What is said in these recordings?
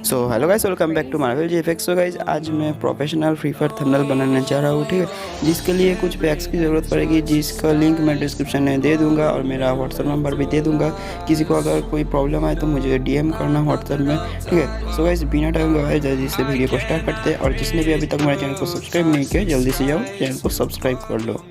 So hello guys, welcome back to Marvel GFX. So guys, आज मैं professional free fire thumbnail बनाने जा रहा हूँ, ठीक है। जिसके लिए कुछ पैक्स की ज़रूरत पड़ेगी, जिसका लिंक मैं डिस्क्रिप्शन में दे दूंगा और मेरा व्हाट्सअप नंबर भी दे दूंगा। किसी को अगर कोई प्रॉब्लम आए तो मुझे डीएम करना व्हाट्सअप में, ठीक है। सो गाइस, बिना टाइम गवाए जल्दी से वीडियो को स्टार्ट करते हैं। और जिसने भी अभी तक मेरे चैनल को सब्सक्राइब नहीं किया, जल्दी से जाओ चैनल को सब्सक्राइब कर लो।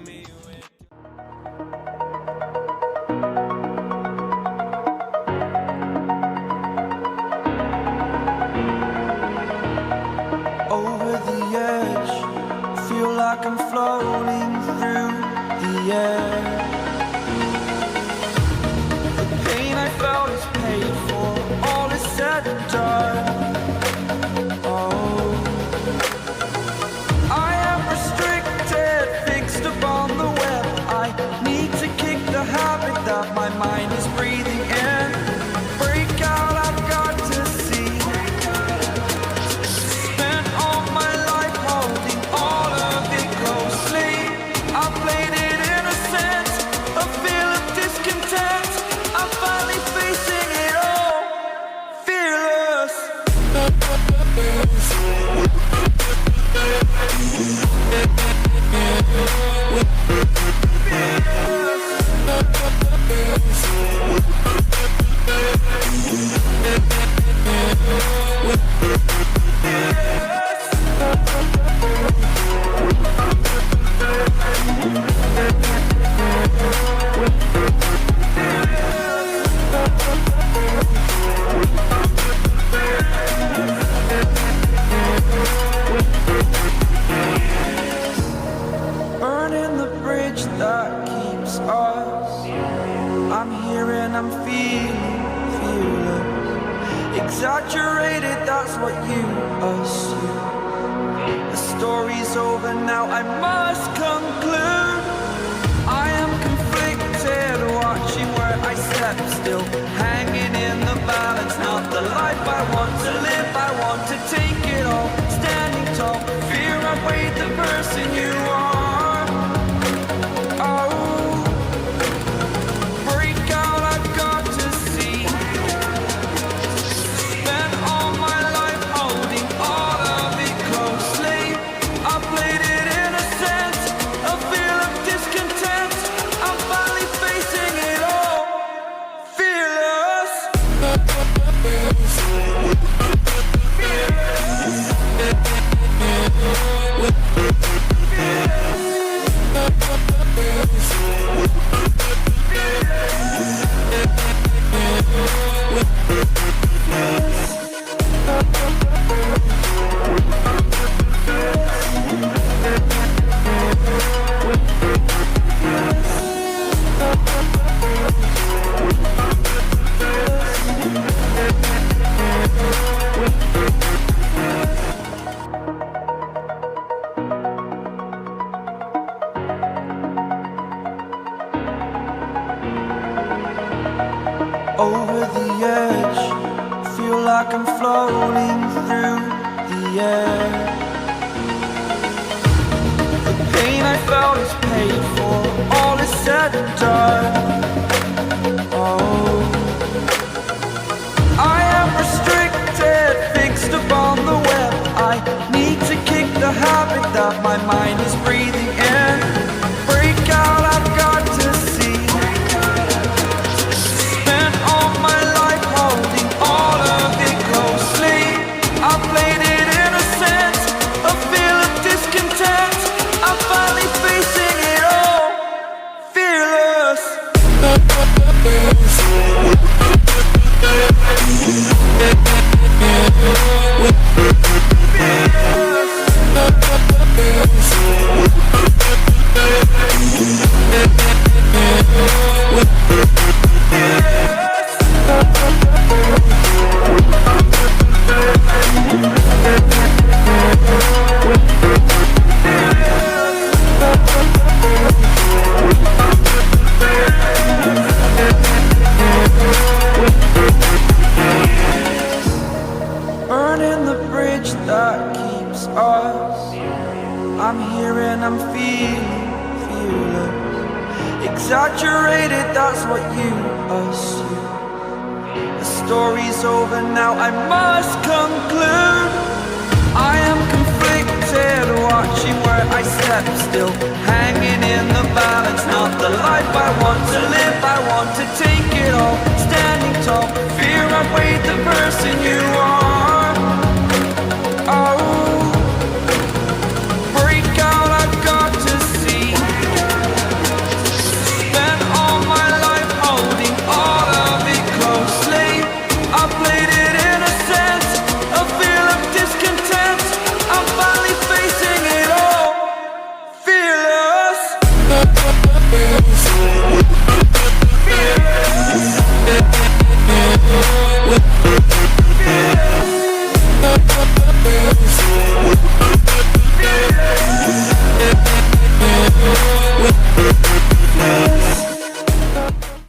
Over the edge, feel like I'm floating through the air. The pain I felt is paid for, all is said and done. Oh, I am restricted, fixed upon the web. I need to kick the habit that my mind is breathing in. Break out, I've got to see. Spent all my life holding all of it closely. I played it innocent, a feel of discontent. I'm finally facing it all, fearless. Burning the bridge that keeps us. I'm here and I'm feeling fearless. Exaggerated, that's what you assume. The story's over now, I must conclude. I am conflicted, watching where I step still, hanging in the balance. Not the life I want to live, I want to take it all. Standing tall, fear I weighed the person you are. Oh, break out, I've got to see. Spent all my life holding all of it closely. I played it innocent, a feel of discontent. I'm finally facing it all, fearless. Over the edge, feel like I'm floating through the air. The pain I felt is paid for, all is said and done. Oh, I am restricted, fixed upon the web. I need to kick the habit that my mind is breathing in. Break out, I've got to see. Spent all my life holding all of it closely. I played it innocent, a feel of discontent. I'm finally facing it all, fearless. Burning the bridge that keeps us. I'm here and I'm feeling fearless. Exaggerated, that's what you assume. The story's over now, I must conclude. I step still, hanging in the balance. Not the life I want to live, I want to take it all. Standing tall, fear I've weighed the person you are.